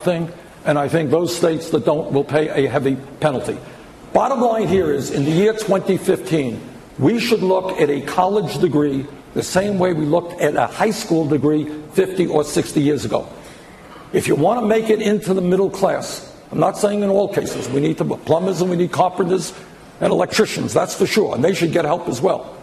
thing, and I think those states that don't will pay a heavy penalty. Bottom line here is, in the year 2015, we should look at a college degree the same way we looked at a high school degree 50 or 60 years ago. If you want to make it into the middle class, I'm not saying in all cases, we need plumbers and we need carpenters and electricians, that's for sure, and they should get help as well.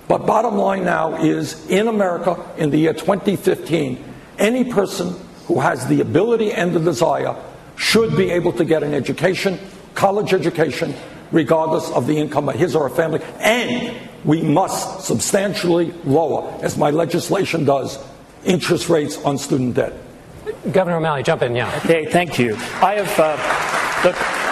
But bottom line now is, in America, in the year 2015, any person who has the ability and the desire should be able to get an education, college education, regardless of the income of his or her family. And we must substantially lower, as my legislation does, interest rates on student debt. Governor O'Malley, jump in, yeah. Okay, thank you.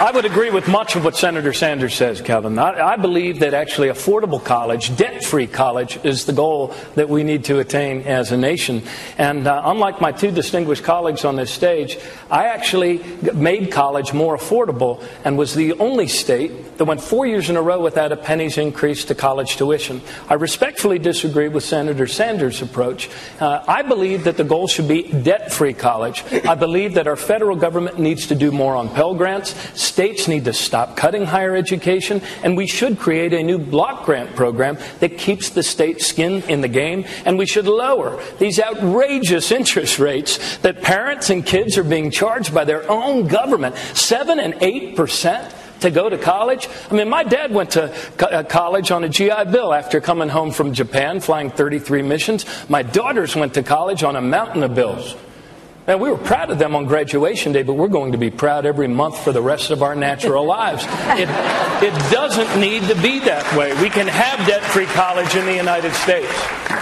I would agree with much of what Senator Sanders says, Kevin. I believe that actually affordable college, debt-free college, is the goal that we need to attain as a nation. And unlike my two distinguished colleagues on this stage, I actually made college more affordable and was the only state that went 4 years in a row without a penny's increase to college tuition. I respectfully disagree with Senator Sanders' approach. I believe that the goal should be debt-free college. I believe that our federal government needs to do more on Pell Grants. States need to stop cutting higher education, and we should create a new block grant program that keeps the state's skin in the game, and we should lower these outrageous interest rates that parents and kids are being charged by their own government, 7 and 8%. To go to college? I mean, my dad went to college on a GI Bill after coming home from Japan, flying 33 missions. My daughters went to college on a mountain of bills. And we were proud of them on graduation day, but we're going to be proud every month for the rest of our natural lives. It doesn't need to be that way. We can have debt-free college in the United States.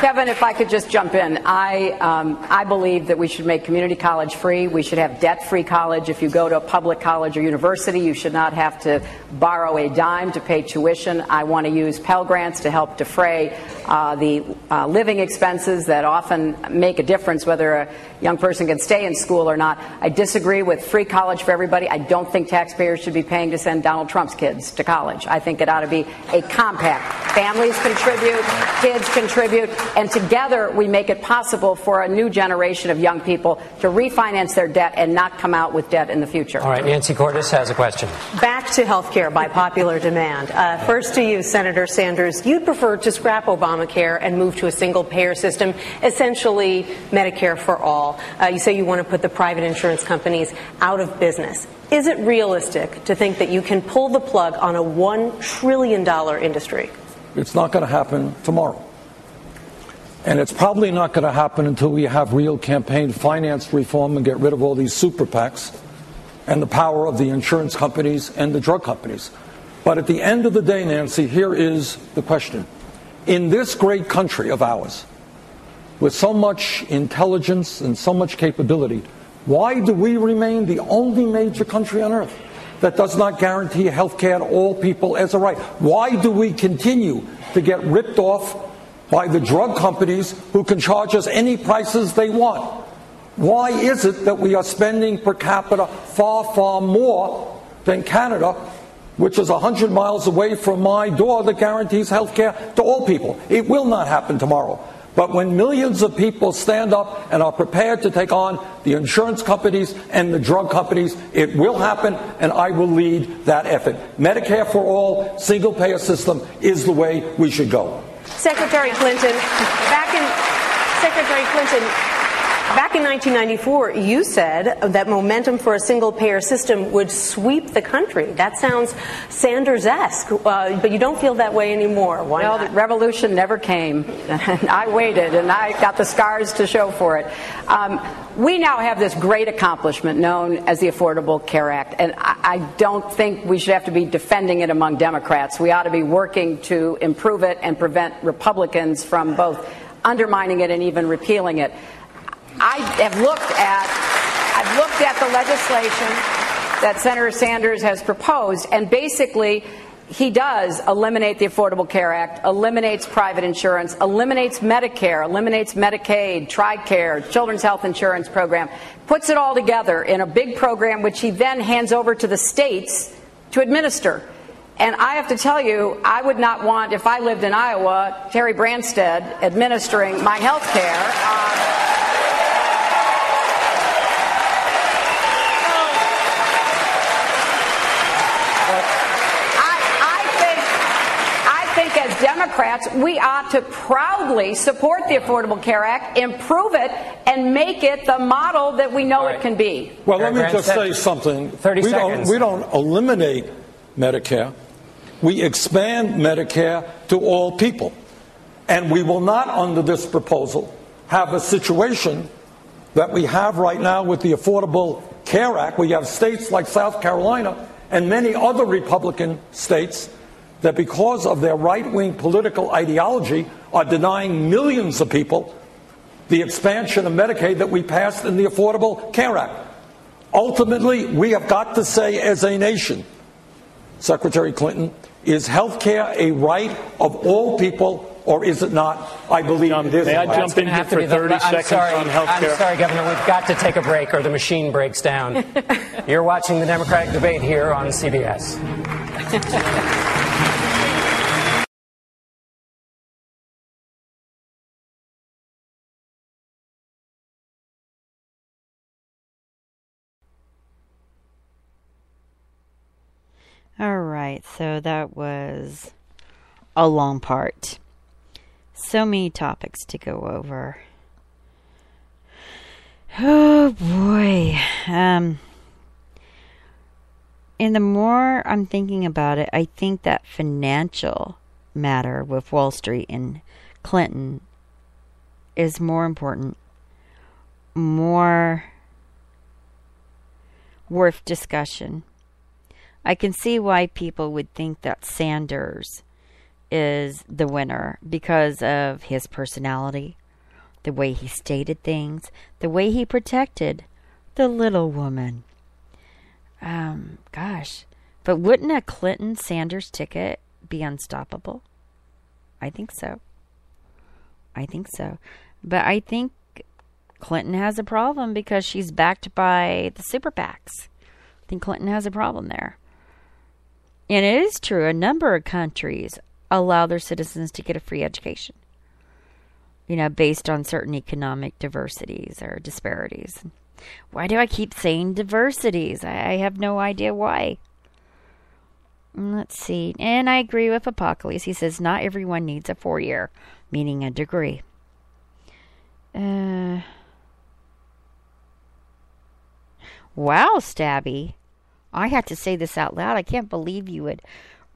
Kevin, if I could just jump in. I believe that we should make community college free. We should have debt-free college. If you go to a public college or university, you should not have to borrow a dime to pay tuition. I want to use Pell Grants to help defray the living expenses that often make a difference whether a young person can stay in school or not. I disagree with free college for everybody. I don't think taxpayers should be paying to send Donald Trump's kids to college. I think it ought to be a compact. Families contribute, kids contribute, and together we make it possible for a new generation of young people to refinance their debt and not come out with debt in the future. All right, Nancy Cordes has a question. Back to health care by popular demand. First to you, Senator Sanders. You'd prefer to scrap Obamacare and move to a single-payer system, essentially Medicare for all. You say you want to put the private insurance companies out of business. Is it realistic to think that you can pull the plug on a $1 trillion industry? It's not going to happen tomorrow. And it's probably not going to happen until we have real campaign finance reform and get rid of all these super PACs and the power of the insurance companies and the drug companies. But at the end of the day, Nancy, here is the question. In this great country of ours, with so much intelligence and so much capability, why do we remain the only major country on earth that does not guarantee health care to all people as a right? Why do we continue to get ripped off by the drug companies who can charge us any prices they want? Why is it that we are spending per capita far, far more than Canada, which is 100 miles away from my door, that guarantees health care to all people? It will not happen tomorrow. But when millions of people stand up and are prepared to take on the insurance companies and the drug companies, it will happen, and I will lead that effort. Medicare for all, single-payer system is the way we should go. Secretary Clinton, back in 1994, you said that momentum for a single-payer system would sweep the country. That sounds Sanders-esque, but you don't feel that way anymore. Why not? Well, the revolution never came. I waited, and I got the scars to show for it. We now have this great accomplishment known as the Affordable Care Act, and I don't think we should have to be defending it among Democrats. We ought to be working to improve it and prevent Republicans from both undermining it and even repealing it. I've looked at the legislation that Senator Sanders has proposed, and basically he does eliminate the Affordable Care Act, eliminates private insurance, eliminates Medicare, eliminates Medicaid, TRICARE, Children's Health Insurance Program, puts it all together in a big program which he then hands over to the states to administer. And I have to tell you, I would not want, if I lived in Iowa, Terry Branstad administering my health care. Democrats, we ought to proudly support the Affordable Care Act, improve it, and make it the model that we know it can be. Well, let me just say something. 30 seconds. We don't eliminate Medicare. We expand Medicare to all people. And we will not, under this proposal, have a situation that we have right now with the Affordable Care Act. We have states like South Carolina and many other Republican states that, because of their right-wing political ideology, are denying millions of people the expansion of Medicaid that we passed in the Affordable Care Act. Ultimately, we have got to say as a nation, Secretary Clinton, is health care a right of all people, or is it not? I believe it is. May I jump in here for 30 seconds on health care? I'm sorry, Governor. We've got to take a break or the machine breaks down. You're watching the Democratic debate here on CBS. All right, so that was a long part. So many topics to go over. Oh boy. And the more I'm thinking about it, I think that financial matter with Wall Street and Clinton is more important, more worth discussion. I can see why people would think that Sanders is the winner because of his personality, the way he stated things, the way he protected the little woman. Gosh. But wouldn't a Clinton-Sanders ticket be unstoppable? I think so. But I think Clinton has a problem because she's backed by the super PACs. I think Clinton has a problem there. And it is true, a number of countries allow their citizens to get a free education, based on certain economic diversities or disparities. Why do I keep saying diversities? I have no idea why. Let's see. And I agree with Apocalypse. He says not everyone needs a 4-year, meaning a degree. Wow, Stabby. I have to say this out loud. I can't believe you would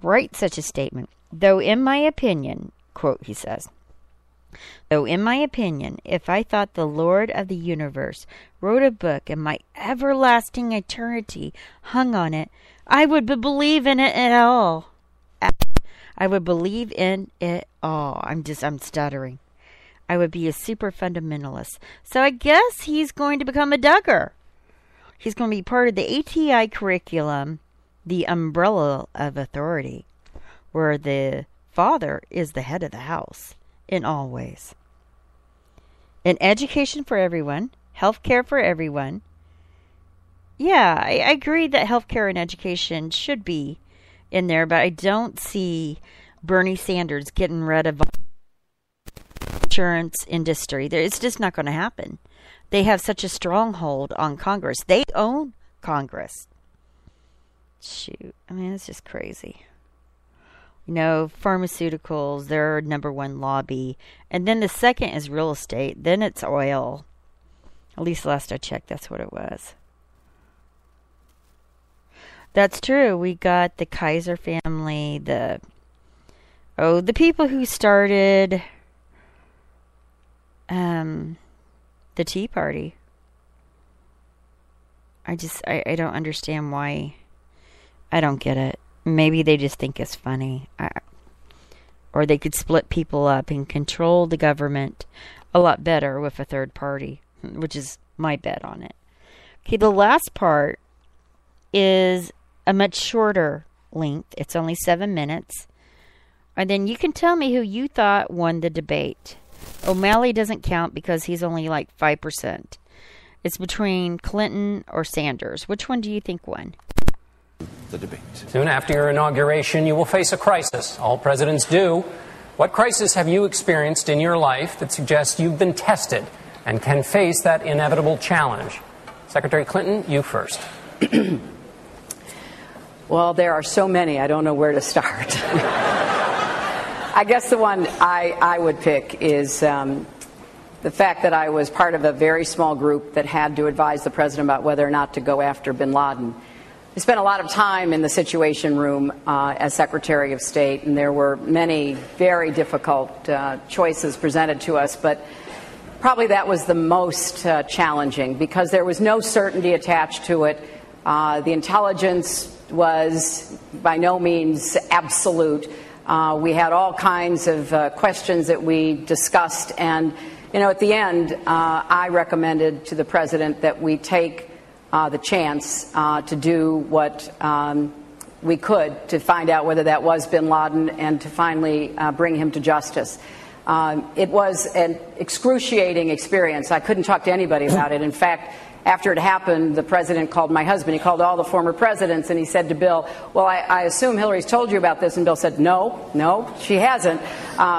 write such a statement. Though in my opinion, quote, he says, though in my opinion, if I thought the Lord of the universe wrote a book and my everlasting eternity hung on it, I would believe in it at all. I would believe in it all. I'm stuttering. I would be a super fundamentalist. So I guess he's going to become a Duggar. He's going to be part of the ATI curriculum, the umbrella of authority, where the father is the head of the house in all ways. And education for everyone, health care for everyone. Yeah, I agree that health care and education should be in there, but I don't see Bernie Sanders getting rid of the insurance industry. It's just not going to happen. They have such a stronghold on Congress. They own Congress. Shoot. I mean, it's just crazy. Pharmaceuticals, their number one lobby. And then the second is real estate. Then it's oil. At least last I checked, that's what it was. That's true. We got the Kaiser family, the people who started the Tea Party. I don't understand why. I don't get it. Maybe they just think it's funny. Or they could split people up and control the government a lot better with a third party, which is my bet on it. Okay, the last part is a much shorter length. It's only 7 minutes. And then you can tell me who you thought won the debate. O'Malley doesn't count because he's only like 5%. It's between Clinton or Sanders. Which one do you think won? The debate. Soon after your inauguration, you will face a crisis. All presidents do. What crisis have you experienced in your life that suggests you've been tested and can face that inevitable challenge? Secretary Clinton, you first. Well, there are so many, I don't know where to start. I guess the one I would pick is the fact that I was part of a very small group that had to advise the president about whether or not to go after bin Laden. I spent a lot of time in the Situation Room as Secretary of State, and there were many very difficult choices presented to us, but probably that was the most challenging because there was no certainty attached to it. The intelligence was by no means absolute. We had all kinds of questions that we discussed, and at the end, I recommended to the president that we take the chance to do what we could to find out whether that was bin Laden and to finally bring him to justice. It was an excruciating experience. I couldn't talk to anybody about it. In fact, after it happened, the president called my husband. He called all the former presidents, and he said to Bill, well, I assume Hillary's told you about this. And Bill said, no, she hasn't.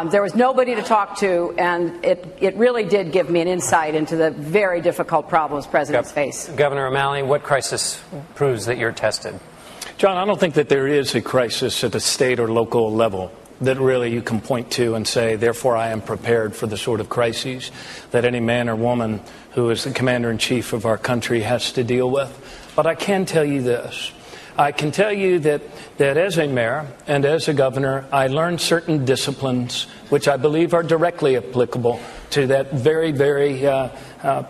There was nobody to talk to, and it really did give me an insight into the very difficult problems presidents face. Governor O'Malley, what crisis proves that you're tested? John, I don't think that there is a crisis at a state or local level that really you can point to and say, therefore, I am prepared for the sort of crises that any man or woman who is the commander-in-chief of our country has to deal with. But I can tell you this. I can tell you that as a mayor and as a governor, I learned certain disciplines which I believe are directly applicable to that very, very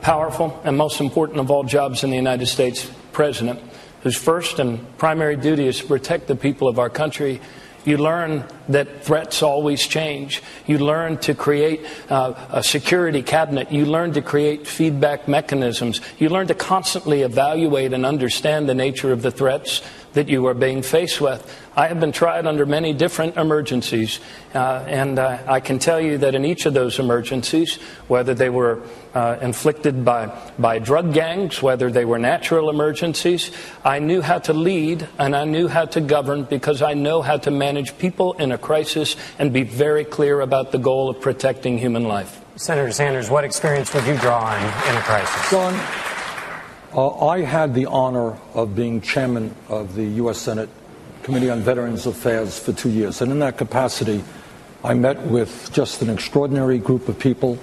powerful and most important of all jobs in the United States president, whose first and primary duty is to protect the people of our country. You learn that threats always change. You learn to create a security cabinet. You learn to create feedback mechanisms. You learn to constantly evaluate and understand the nature of the threats that you are being faced with. I have been tried under many different emergencies, and I can tell you that in each of those emergencies, whether they were inflicted by drug gangs, whether they were natural emergencies, I knew how to lead and I knew how to govern because I know how to manage people in a crisis and be very clear about the goal of protecting human life. Senator Sanders, what experience would you draw on in a crisis? John, I had the honor of being chairman of the U.S. Senate Committee on Veterans Affairs for 2 years. And in that capacity, I met with just an extraordinary group of people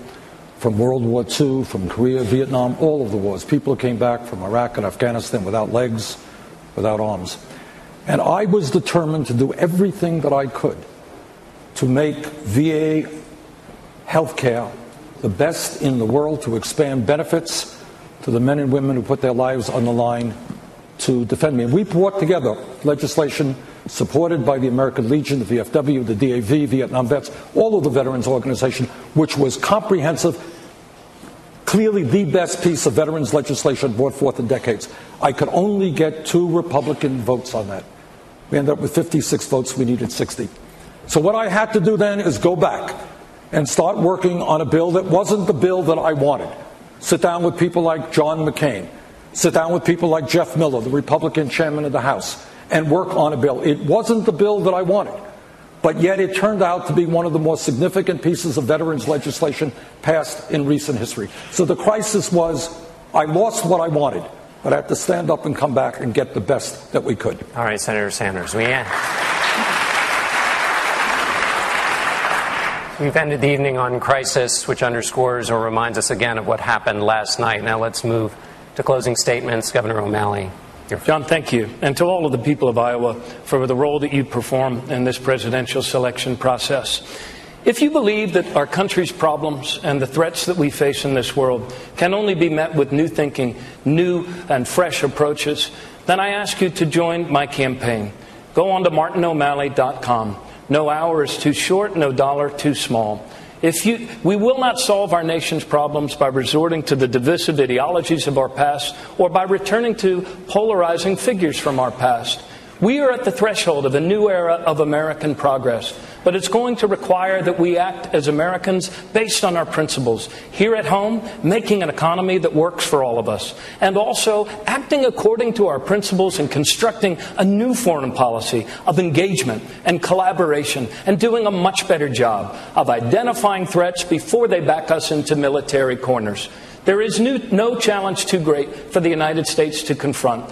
from World War II, from Korea, Vietnam, all of the wars. People who came back from Iraq and Afghanistan without legs, without arms. And I was determined to do everything that I could to make VA healthcare the best in the world, to expand benefits to the men and women who put their lives on the line to defend me. And we brought together legislation supported by the American Legion, the VFW, the DAV, Vietnam Vets, all of the veterans organization, which was comprehensive, clearly the best piece of veterans legislation brought forth in decades. I could only get 2 Republican votes on that. We ended up with 56 votes. We needed 60. So what I had to do then is go back and start working on a bill that wasn't the bill that I wanted. Sit down with people like John McCain. Sit down with people like Jeff Miller, the Republican chairman of the House, and work on a bill. It wasn't the bill that I wanted, but yet it turned out to be one of the most significant pieces of veterans legislation passed in recent history. So the crisis was, I lost what I wanted, but I had to stand up and come back and get the best that we could. All right, Senator Sanders, we've ended the evening on crisis, which underscores or reminds us again of what happened last night. Now let's move to closing statements. Governor O'Malley. John, thank you. And to all of the people of Iowa for the role that you perform in this presidential selection process. If you believe that our country's problems and the threats that we face in this world can only be met with new thinking, new and fresh approaches, then I ask you to join my campaign. Go on to MartinO'Malley.com. No hour is too short, no dollar too small. We will not solve our nation's problems by resorting to the divisive ideologies of our past or by returning to polarizing figures from our past. We are at the threshold of a new era of American progress, but it's going to require that we act as Americans based on our principles, here at home, making an economy that works for all of us, and also acting according to our principles and constructing a new foreign policy of engagement and collaboration and doing a much better job of identifying threats before they back us into military corners. There is no challenge too great for the United States to confront.